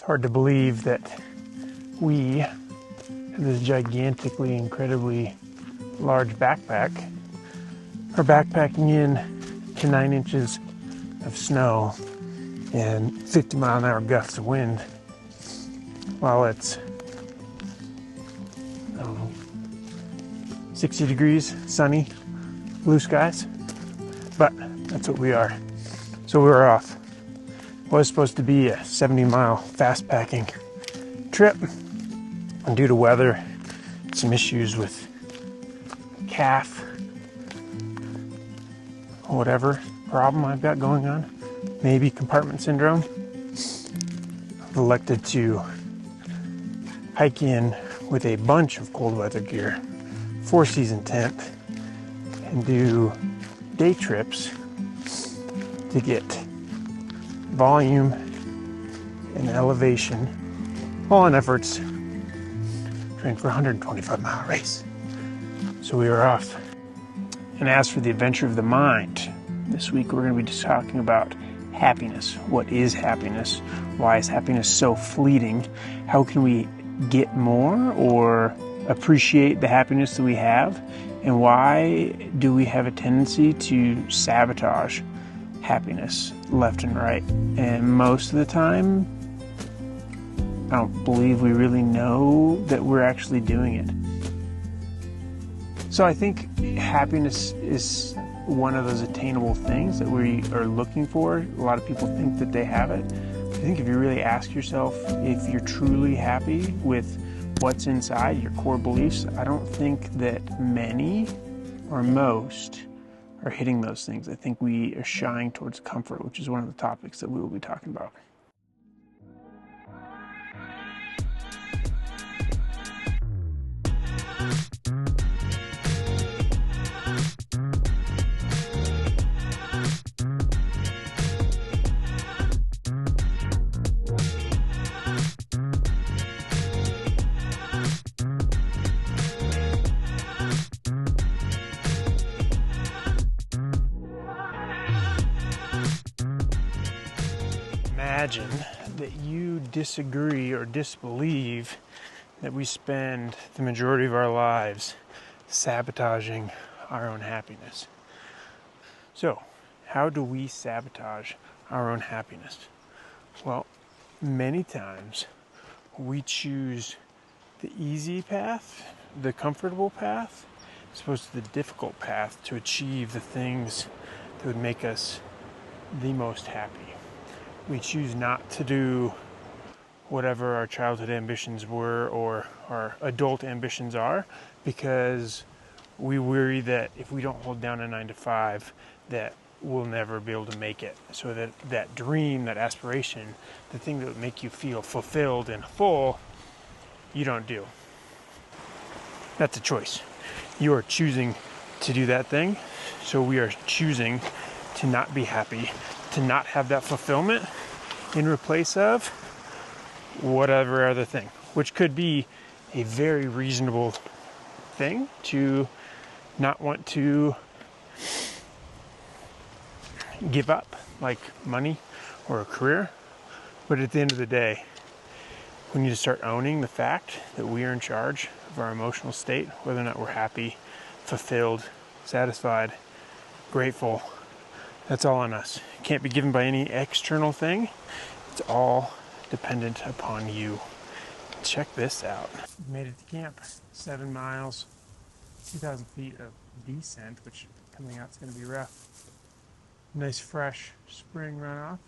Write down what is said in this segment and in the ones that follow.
It's hard to believe that we have this gigantically, incredibly large backpack are backpacking in to 9 inches of snow and 50-mile-an-hour gusts of wind while it's, I don't know, 60 degrees, sunny, blue skies. But that's what we are. So we were off. It was supposed to be a 70-mile fast packing trip, and due to weather, some issues with calf, whatever problem I've got going on, maybe compartment syndrome, I've elected to hike in with a bunch of cold weather gear, 4-season tent, and do day trips to get volume and elevation, all in efforts to train for a 125-mile race. So we are off. And as for the adventure of the mind, this week we're going to be just talking about happiness. What is happiness? Why is happiness so fleeting? How can we get more or appreciate the happiness that we have? And why do we have a tendency to sabotage happiness left and right? And most of the time, I don't believe we really know that we're actually doing it. So I think happiness is one of those attainable things that we are looking for. A lot of people think that they have it. I think if you really ask yourself if you're truly happy with what's inside your core beliefs, I don't think that many or most are hitting those things. I think we are shying towards comfort, which is one of the topics that we will be talking about. Imagine that you disagree or disbelieve that we spend the majority of our lives sabotaging our own happiness. So, how do we sabotage our own happiness? Well, many times we choose the easy path, the comfortable path, as opposed to the difficult path to achieve the things that would make us the most happy. We choose not to do whatever our childhood ambitions were or our adult ambitions are because we worry that if we don't hold down a 9-to-5 that we'll never be able to make it. So that dream, that aspiration, the thing that would make you feel fulfilled and full, you don't do. That's a choice. You are choosing to do that thing. So we are choosing to not be happy, to not have that fulfillment in replace of whatever other thing, which could be a very reasonable thing to not want to give up, like money or a career. But at the end of the day, we need to start owning the fact that we are in charge of our emotional state, whether or not we're happy, fulfilled, satisfied, grateful. That's all on us. It can't be given by any external thing. It's all dependent upon you. Check this out. We made it to camp. 7 miles, 2,000 feet of descent, which coming out is going to be rough. Nice fresh spring runoff.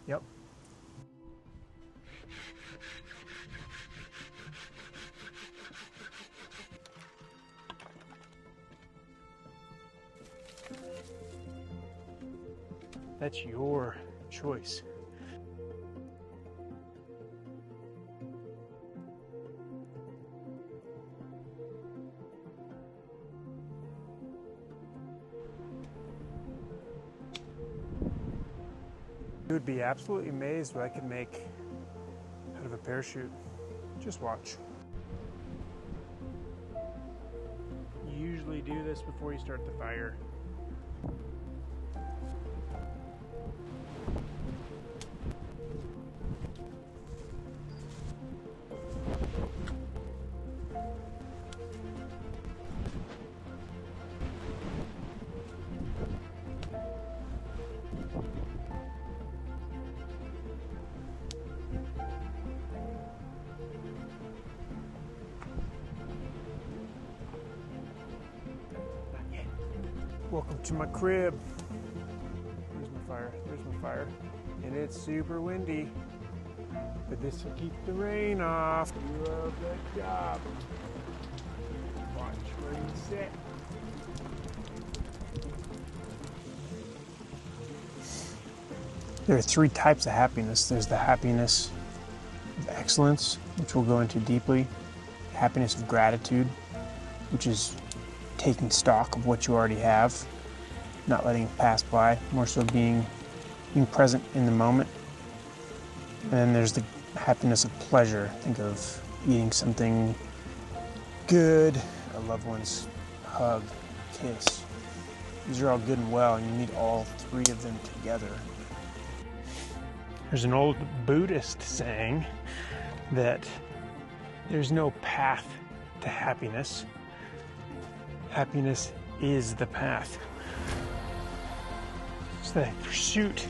Yep. That's your choice. You would be absolutely amazed what I could make out of a parachute. Just watch. You usually do this before you start the fire. Welcome to my crib. There's my fire. There's my fire. And it's super windy. But this will keep the rain off. You do a good job. Watch where you sit. There are three types of happiness. There's the happiness of excellence, which we'll go into deeply. Happiness of gratitude, which is taking stock of what you already have, not letting it pass by, more so being present in the moment. And then there's the happiness of pleasure. Think of eating something good, a loved one's hug, kiss. These are all good and well, and you need all three of them together. There's an old Buddhist saying that there's no path to happiness. Happiness is the path. So the pursuit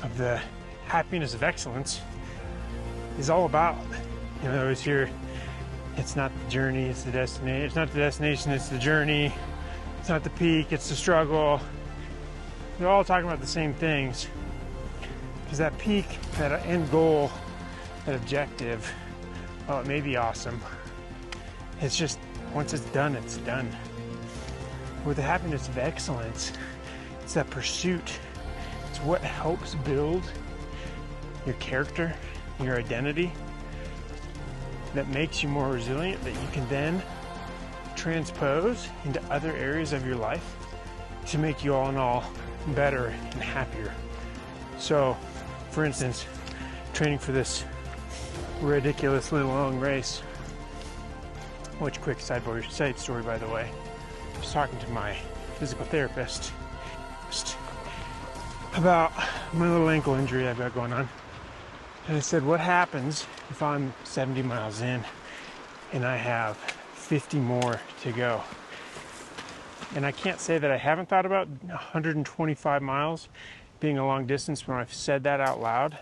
of the happiness of excellence is all about, you know, I always hear, it's not the journey, it's the destination. It's not the destination, it's the journey. It's not the peak, it's the struggle. They're all talking about the same things. Because that peak, that end goal, that objective, oh, it may be awesome. It's just, once it's done, it's done. With the happiness of excellence, it's that pursuit. It's what helps build your character, your identity, that makes you more resilient, that you can then transpose into other areas of your life to make you all in all better and happier. So, for instance, training for this ridiculously long race, which, quick side story by the way, I was talking to my physical therapist just about my little ankle injury I've got going on. And I said, what happens if I'm 70 miles in and I have 50 more to go? And I can't say that I haven't thought about 125 miles being a long distance. When I've said that out loud,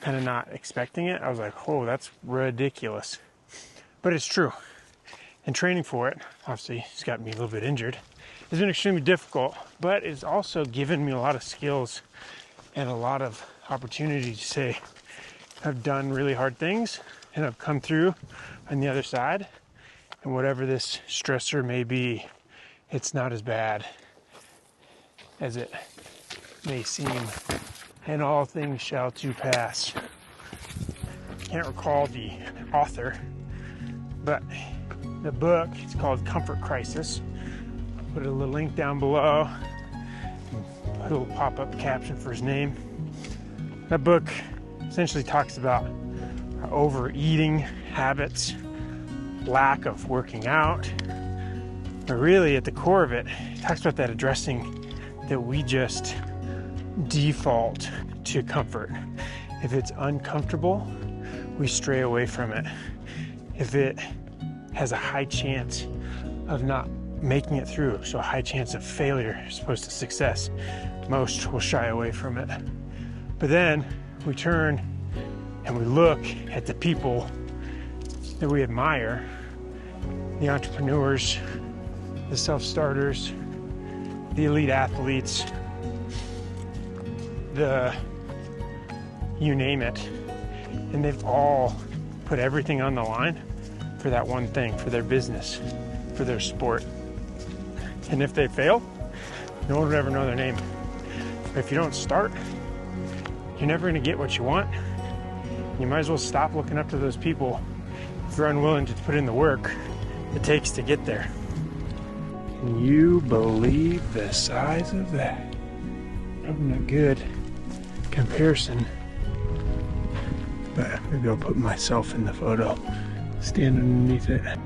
kind of not expecting it, I was like, oh, that's ridiculous. But it's true. And training for it, obviously, it's got me a little bit injured. It's been extremely difficult, but it's also given me a lot of skills and a lot of opportunities to say, I've done really hard things and I've come through on the other side. And whatever this stressor may be, it's not as bad as it may seem. And all things shall to pass. Can't recall the author, but the book, it's called Comfort Crisis. I'll put a little link down below. Put a little pop-up caption for his name. That book essentially talks about our overeating habits, lack of working out, but really at the core of it, it talks about that addressing that we just default to comfort. If it's uncomfortable, we stray away from it. If it has a high chance of not making it through, so a high chance of failure as opposed to success, most will shy away from it. But then we turn and we look at the people that we admire, the entrepreneurs, the self-starters, the elite athletes, you name it, and they've all put everything on the line for that one thing, for their business, for their sport. And if they fail, no one would ever know their name. But if you don't start, you're never going to get what you want. You might as well stop looking up to those people if you're unwilling to put in the work it takes to get there. Can you believe the size of that? Probably not good comparison, but maybe I'll put myself in the photo, stand underneath it.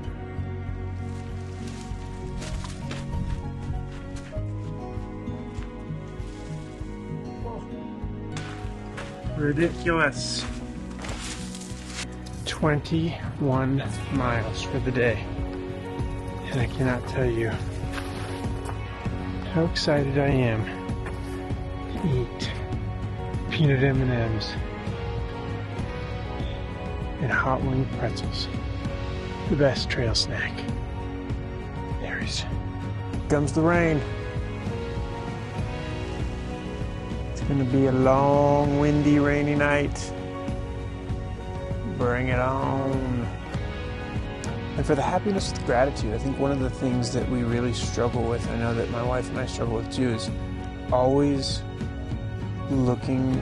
Ridiculous. 21 miles for the day, and I cannot tell you how excited I am to eat peanut M&Ms and hot wing pretzels. The best trail snack there is. comes the rain. It's going to be a long, windy, rainy night. Bring it on. And for the happiness with gratitude, I think one of the things that we really struggle with, I know that my wife and I struggle with too, is always looking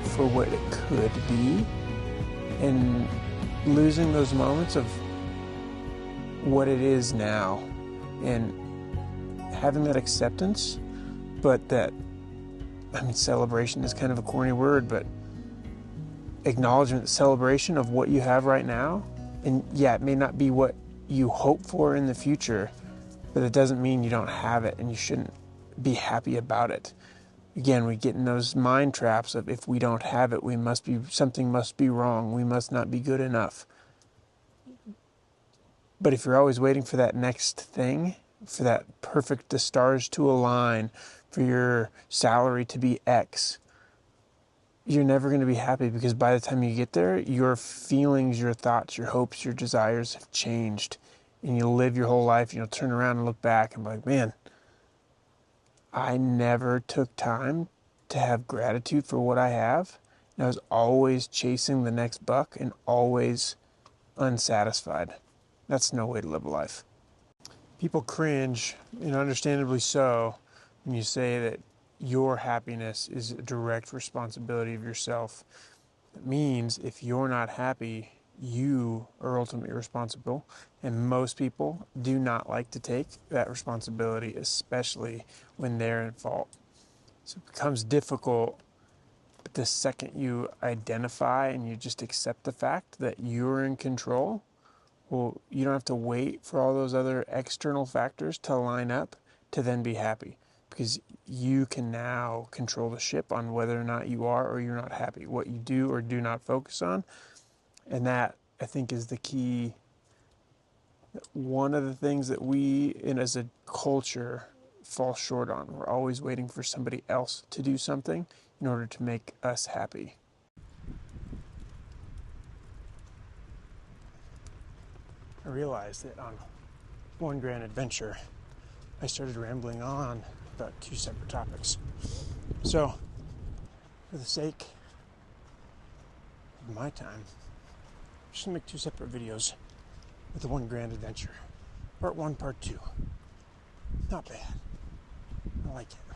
for what it could be and losing those moments of what it is now and having that acceptance, but that, celebration is kind of a corny word, but acknowledgement, celebration of what you have right now. And yeah, it may not be what you hope for in the future, but it doesn't mean you don't have it and you shouldn't be happy about it. Again, we get in those mind traps of if we don't have it, something must be wrong. We must not be good enough. But if you're always waiting for that next thing, for that the stars to align, for your salary to be X, you're never going to be happy, because by the time you get there, your feelings, your thoughts, your hopes, your desires have changed. And you'll live your whole life, and you'll turn around and look back and be like, man, I never took time to have gratitude for what I have. And I was always chasing the next buck and always unsatisfied. That's no way to live a life. People cringe, and understandably so, when you say that your happiness is a direct responsibility of yourself. It means if you're not happy, you are ultimately responsible. And most people do not like to take that responsibility, especially when they're in fault. So it becomes difficult. But the second you identify and you just accept the fact that you're in control, well, you don't have to wait for all those other external factors to line up to then be happy. Because you can now control the ship on whether or not you are or you're not happy, what you do or do not focus on. And that, I think, is the key. One of the things that we, as a culture, fall short on. We're always waiting for somebody else to do something in order to make us happy. I realized that on one grand adventure, I started rambling on about two separate topics. So, for the sake of my time, I'm just going to make two separate videos with the one grand adventure. Part 1, Part 2. Not bad. I like it.